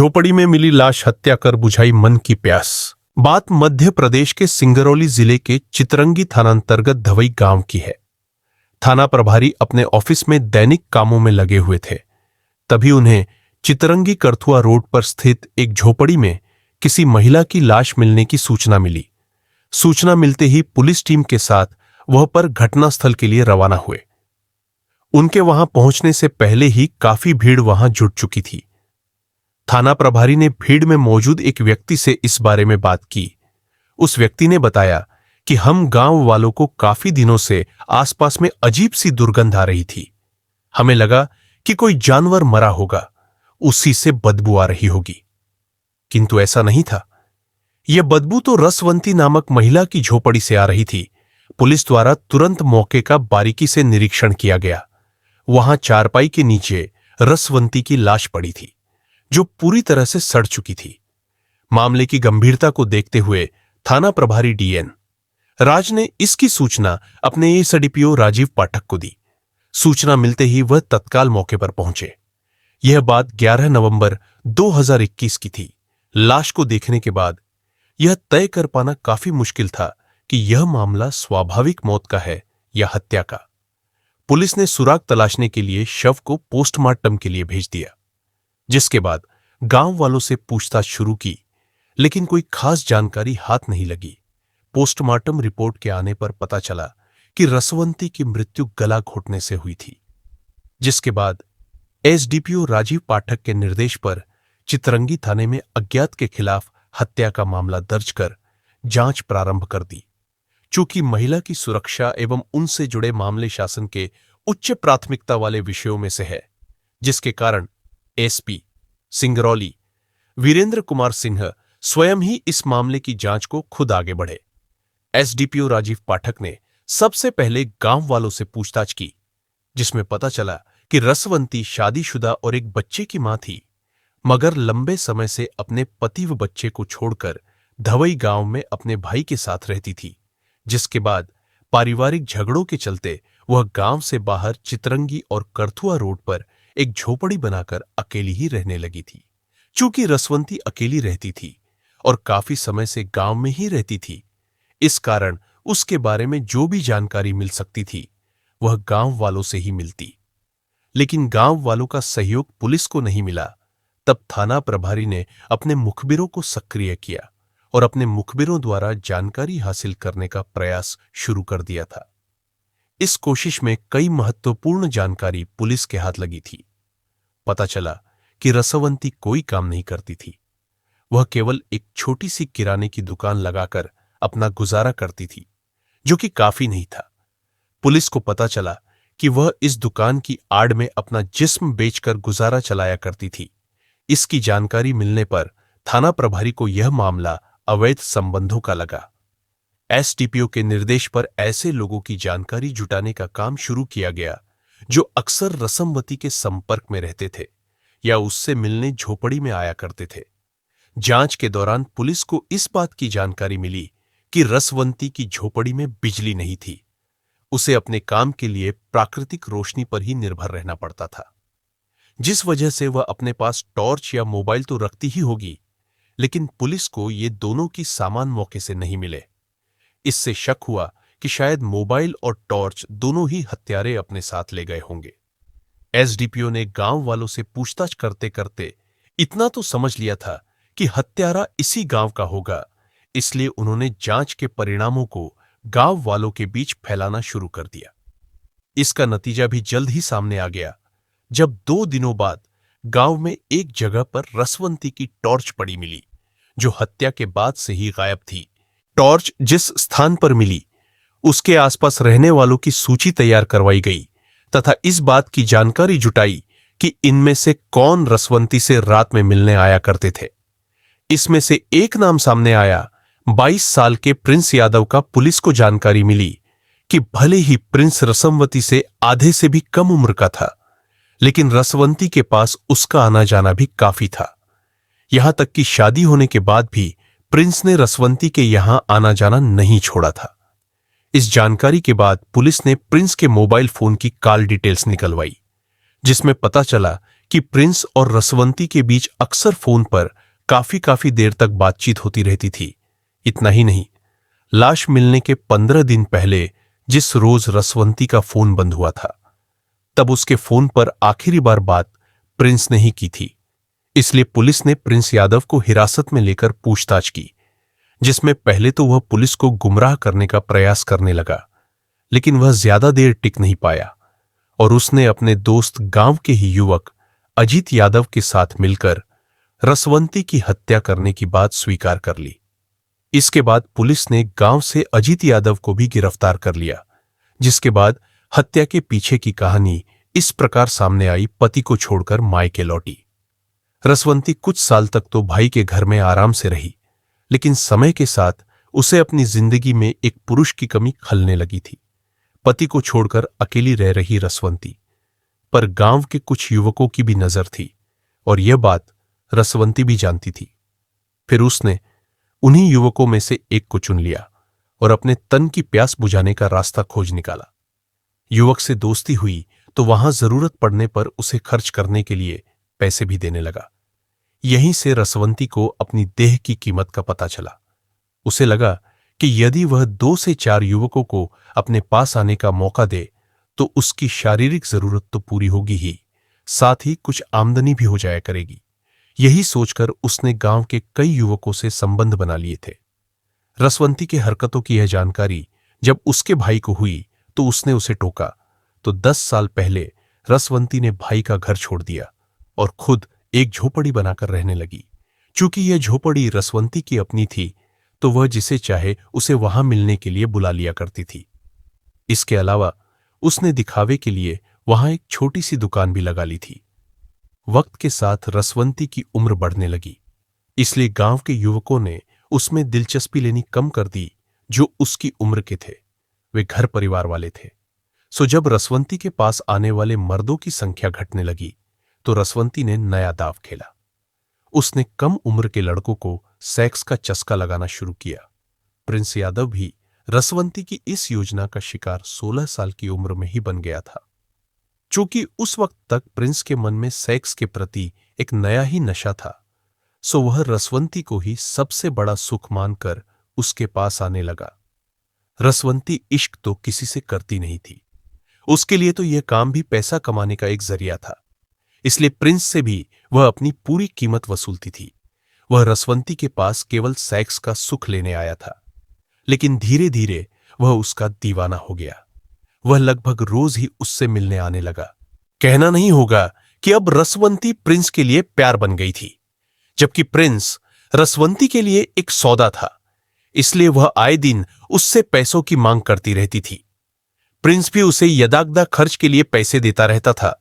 झोपड़ी में मिली लाश, हत्या कर बुझाई मन की प्यास। बात मध्य प्रदेश के सिंगरौली जिले के चितरंगी थानांतर्गत धवई गांव की है। थाना प्रभारी अपने ऑफिस में दैनिक कामों में लगे हुए थे। तभी उन्हें चितरंगी करथुआ रोड पर स्थित एक झोपड़ी में किसी महिला की लाश मिलने की सूचना मिली। सूचना मिलते ही पुलिस टीम के साथ वह पर घटनास्थल के लिए रवाना हुए। उनके वहां पहुंचने से पहले ही काफी भीड़ वहां जुट चुकी थी। थाना प्रभारी ने भीड़ में मौजूद एक व्यक्ति से इस बारे में बात की। उस व्यक्ति ने बताया कि हम गांव वालों को काफी दिनों से आसपास में अजीब सी दुर्गंध आ रही थी। हमें लगा कि कोई जानवर मरा होगा, उसी से बदबू आ रही होगी, किंतु ऐसा नहीं था। यह बदबू तो रसवंती नामक महिला की झोपड़ी से आ रही थी। पुलिस द्वारा तुरंत मौके का बारीकी से निरीक्षण किया गया। वहां चारपाई के नीचे रसवंती की लाश पड़ी थी, जो पूरी तरह से सड़ चुकी थी। मामले की गंभीरता को देखते हुए थाना प्रभारी डीएन राज ने इसकी सूचना अपने एसडीपीओ राजीव पाठक को दी। सूचना मिलते ही वह तत्काल मौके पर पहुंचे। यह बात 11 नवंबर 2021 की थी। लाश को देखने के बाद यह तय कर पाना काफी मुश्किल था कि यह मामला स्वाभाविक मौत का है या हत्या का। पुलिस ने सुराग तलाशने के लिए शव को पोस्टमार्टम के लिए भेज दिया, जिसके बाद गांव वालों से पूछताछ शुरू की, लेकिन कोई खास जानकारी हाथ नहीं लगी। पोस्टमार्टम रिपोर्ट के आने पर पता चला कि रसवंती की मृत्यु गला घोटने से हुई थी, जिसके बाद एसडीपीओ राजीव पाठक के निर्देश पर चितरंगी थाने में अज्ञात के खिलाफ हत्या का मामला दर्ज कर जांच प्रारंभ कर दी। चूंकि महिला की सुरक्षा एवं उनसे जुड़े मामले शासन के उच्च प्राथमिकता वाले विषयों में से है, जिसके कारण एसपी सिंगरौली वीरेंद्र कुमार सिंह स्वयं ही इस मामले की जांच को खुद आगे बढ़े। एसडीपीओ राजीव पाठक ने सबसे पहले गांव वालों से पूछताछ की, जिसमें पता चला कि रसवंती शादीशुदा और एक बच्चे की मां थी, मगर लंबे समय से अपने पति व बच्चे को छोड़कर धवई गांव में अपने भाई के साथ रहती थी, जिसके बाद पारिवारिक झगड़ों के चलते वह गांव से बाहर चितरंगी और करथुआ रोड पर एक झोपड़ी बनाकर अकेली ही रहने लगी थी। चूंकि रसवंती अकेली रहती थी और काफी समय से गांव में ही रहती थी, इस कारण उसके बारे में जो भी जानकारी मिल सकती थी वह गांव वालों से ही मिलती। लेकिन गांव वालों का सहयोग पुलिस को नहीं मिला। तब थाना प्रभारी ने अपने मुखबिरों को सक्रिय किया और अपने मुखबिरों द्वारा जानकारी हासिल करने का प्रयास शुरू कर दिया था। इस कोशिश में कई महत्वपूर्ण जानकारी पुलिस के हाथ लगी थी। पता चला कि रसवंती कोई काम नहीं करती थी। वह केवल एक छोटी सी किराने की दुकान लगाकर अपना गुजारा करती थी, जो कि काफी नहीं था। पुलिस को पता चला कि वह इस दुकान की आड़ में अपना जिस्म बेचकर गुजारा चलाया करती थी। इसकी जानकारी मिलने पर थाना प्रभारी को यह मामला अवैध संबंधों का लगा। एसडीपीओ के निर्देश पर ऐसे लोगों की जानकारी जुटाने का काम शुरू किया गया जो अक्सर रसमवती के संपर्क में रहते थे या उससे मिलने झोपड़ी में आया करते थे। जांच के दौरान पुलिस को इस बात की जानकारी मिली कि रसवंती की झोपड़ी में बिजली नहीं थी। उसे अपने काम के लिए प्राकृतिक रोशनी पर ही निर्भर रहना पड़ता था, जिस वजह से वह अपने पास टॉर्च या मोबाइल तो रखती ही होगी, लेकिन पुलिस को ये दोनों की सामान मौके से नहीं मिले। इससे शक हुआ कि शायद मोबाइल और टॉर्च दोनों ही हत्यारे अपने साथ ले गए होंगे। एसडीपीओ ने गांव वालों से पूछताछ करते करते इतना तो समझ लिया था कि हत्यारा इसी गांव का होगा, इसलिए उन्होंने जांच के परिणामों को गांव वालों के बीच फैलाना शुरू कर दिया। इसका नतीजा भी जल्द ही सामने आ गया, जब 2 दिनों बाद गांव में एक जगह पर रसवंती की टॉर्च पड़ी मिली, जो हत्या के बाद से ही गायब थी। टॉर्च जिस स्थान पर मिली, उसके आसपास रहने वालों की सूची तैयार करवाई गई तथा इस बात की जानकारी जुटाई कि इनमें से कौन रसवंती से रात में मिलने आया करते थे। इसमें से एक नाम सामने आया। 22 साल के प्रिंस यादव का पुलिस को जानकारी मिली कि भले ही प्रिंस रसमवती से आधे से भी कम उम्र का था, लेकिन रसवंती के पास उसका आना जाना भी काफी था। यहां तक कि शादी होने के बाद भी प्रिंस ने रसवंती के यहां आना जाना नहीं छोड़ा था। इस जानकारी के बाद पुलिस ने प्रिंस के मोबाइल फोन की कॉल डिटेल्स निकलवाई, जिसमें पता चला कि प्रिंस और रसवंती के बीच अक्सर फोन पर काफी देर तक बातचीत होती रहती थी। इतना ही नहीं, लाश मिलने के 15 दिन पहले जिस रोज रसवंती का फोन बंद हुआ था, तब उसके फोन पर आखिरी बार बात प्रिंस ने ही की थी। इसलिए पुलिस ने प्रिंस यादव को हिरासत में लेकर पूछताछ की, जिसमें पहले तो वह पुलिस को गुमराह करने का प्रयास करने लगा, लेकिन वह ज्यादा देर टिक नहीं पाया और उसने अपने दोस्त गांव के ही युवक अजीत यादव के साथ मिलकर रसवंती की हत्या करने की बात स्वीकार कर ली। इसके बाद पुलिस ने गांव से अजीत यादव को भी गिरफ्तार कर लिया, जिसके बाद हत्या के पीछे की कहानी इस प्रकार सामने आई। पति को छोड़कर मायके लौटी रसवंती कुछ साल तक तो भाई के घर में आराम से रही, लेकिन समय के साथ उसे अपनी जिंदगी में एक पुरुष की कमी खलने लगी थी। पति को छोड़कर अकेली रह रही रसवंती पर गांव के कुछ युवकों की भी नजर थी और यह बात रसवंती भी जानती थी। फिर उसने उन्हीं युवकों में से एक को चुन लिया और अपने तन की प्यास बुझाने का रास्ता खोज निकाला। युवक से दोस्ती हुई तो वहां जरूरत पड़ने पर उसे खर्च करने के लिए पैसे भी देने लगा। यहीं से रसवंती को अपनी देह की कीमत का पता चला। उसे लगा कि यदि वह 2 से 4 युवकों को अपने पास आने का मौका दे तो उसकी शारीरिक जरूरत तो पूरी होगी ही, साथ ही कुछ आमदनी भी हो जाया करेगी। यही सोचकर उसने गांव के कई युवकों से संबंध बना लिए थे। रसवंती के हरकतों की यह जानकारी जब उसके भाई को हुई तो उसने उसे टोका तो 10 साल पहले रसवंती ने भाई का घर छोड़ दिया और खुद एक झोपड़ी बनाकर रहने लगी। चूंकि यह झोपड़ी रसवंती की अपनी थी तो वह जिसे चाहे उसे वहां मिलने के लिए बुला लिया करती थी। इसके अलावा उसने दिखावे के लिए वहां एक छोटी सी दुकान भी लगा ली थी। वक्त के साथ रसवंती की उम्र बढ़ने लगी, इसलिए गांव के युवकों ने उसमें दिलचस्पी लेनी कम कर दी। जो उसकी उम्र के थे वे घर परिवार वाले थे। सो जब रसवंती के पास आने वाले मर्दों की संख्या घटने लगी तो रसवंती ने नया दांव खेला। उसने कम उम्र के लड़कों को सेक्स का चस्का लगाना शुरू किया। प्रिंस यादव भी रसवंती की इस योजना का शिकार 16 साल की उम्र में ही बन गया था। चूंकि उस वक्त तक प्रिंस के मन में सेक्स के प्रति एक नया ही नशा था, सो वह रसवंती को ही सबसे बड़ा सुख मानकर उसके पास आने लगा। रसवंती इश्क तो किसी से करती नहीं थी, उसके लिए तो यह काम भी पैसा कमाने का एक जरिया था। इसलिए प्रिंस से भी वह अपनी पूरी कीमत वसूलती थी। वह रसवंती के पास केवल सेक्स का सुख लेने आया था, लेकिन धीरे धीरे वह उसका दीवाना हो गया। वह लगभग रोज ही उससे मिलने आने लगा। कहना नहीं होगा कि अब रसवंती प्रिंस के लिए प्यार बन गई थी, जबकि प्रिंस रसवंती के लिए एक सौदा था। इसलिए वह आए दिन उससे पैसों की मांग करती रहती थी। प्रिंस भी उसे यदाकदा खर्च के लिए पैसे देता रहता था।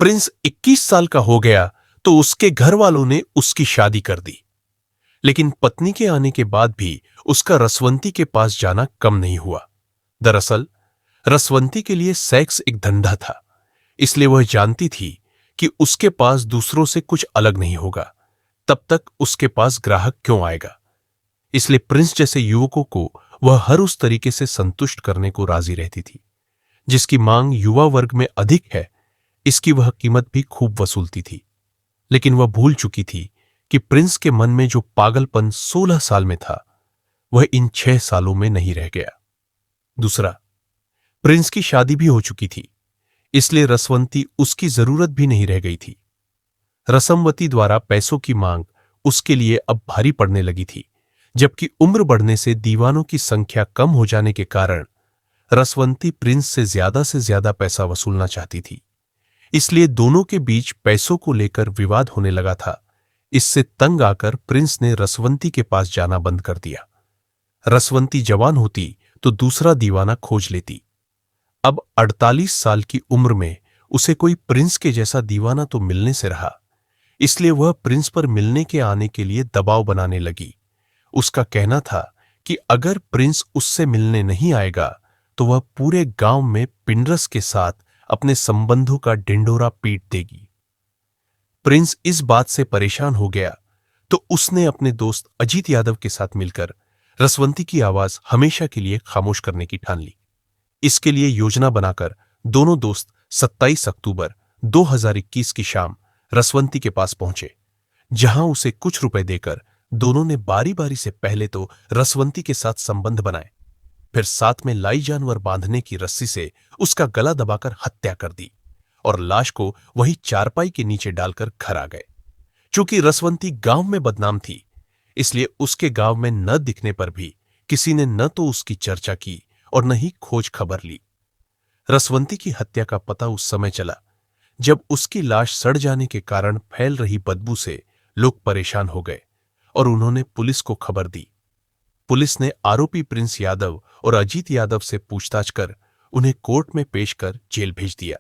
प्रिंस 21 साल का हो गया तो उसके घर वालों ने उसकी शादी कर दी, लेकिन पत्नी के आने के बाद भी उसका रसवंती के पास जाना कम नहीं हुआ। दरअसल रसवंती के लिए सेक्स एक धंधा था, इसलिए वह जानती थी कि उसके पास दूसरों से कुछ अलग नहीं होगा, तब तक उसके पास ग्राहक क्यों आएगा। इसलिए प्रिंस जैसे युवकों को वह हर उस तरीके से संतुष्ट करने को राजी रहती थी। जिसकी मांग युवा वर्ग में अधिक है, इसकी वह कीमत भी खूब वसूलती थी। लेकिन वह भूल चुकी थी कि प्रिंस के मन में जो पागलपन 16 साल में था, वह इन 6 सालों में नहीं रह गया। दूसरा, प्रिंस की शादी भी हो चुकी थी, इसलिए रसवंती उसकी जरूरत भी नहीं रह गई थी। रसमवती द्वारा पैसों की मांग उसके लिए अब भारी पड़ने लगी थी, जबकि उम्र बढ़ने से दीवानों की संख्या कम हो जाने के कारण रसवंती प्रिंस से ज्यादा पैसा वसूलना चाहती थी। इसलिए दोनों के बीच पैसों को लेकर विवाद होने लगा था। इससे तंग आकर प्रिंस ने रसवंती के पास जाना बंद कर दिया। रसवंती जवान होती तो दूसरा दीवाना खोज लेती। अब 48 साल की उम्र में उसे कोई प्रिंस के जैसा दीवाना तो मिलने से रहा, इसलिए वह प्रिंस पर मिलने के आने के लिए दबाव बनाने लगी। उसका कहना था कि अगर प्रिंस उससे मिलने नहीं आएगा तो वह पूरे गांव में पिंडरस के साथ अपने संबंधों का ढिंढोरा पीट देगी। प्रिंस इस बात से परेशान हो गया तो उसने अपने दोस्त अजीत यादव के साथ मिलकर रसवंती की आवाज हमेशा के लिए खामोश करने की ठान ली। इसके लिए योजना बनाकर दोनों दोस्त 27 अक्टूबर 2021 की शाम रसवंती के पास पहुंचे, जहां उसे कुछ रुपए देकर दोनों ने बारी बारी से पहले तो रसवंती के साथ संबंध बनाए, फिर साथ में लाई जानवर बांधने की रस्सी से उसका गला दबाकर हत्या कर दी और लाश को वही चारपाई के नीचे डालकर घर आ गए। चूंकि रसवंती गांव में बदनाम थी, इसलिए उसके गांव में न दिखने पर भी किसी ने न तो उसकी चर्चा की और न ही खोज खबर ली। रसवंती की हत्या का पता उस समय चला जब उसकी लाश सड़ जाने के कारण फैल रही बदबू से लोग परेशान हो गए और उन्होंने पुलिस को खबर दी। पुलिस ने आरोपी प्रिंस यादव और अजीत यादव से पूछताछ कर उन्हें कोर्ट में पेश कर जेल भेज दिया।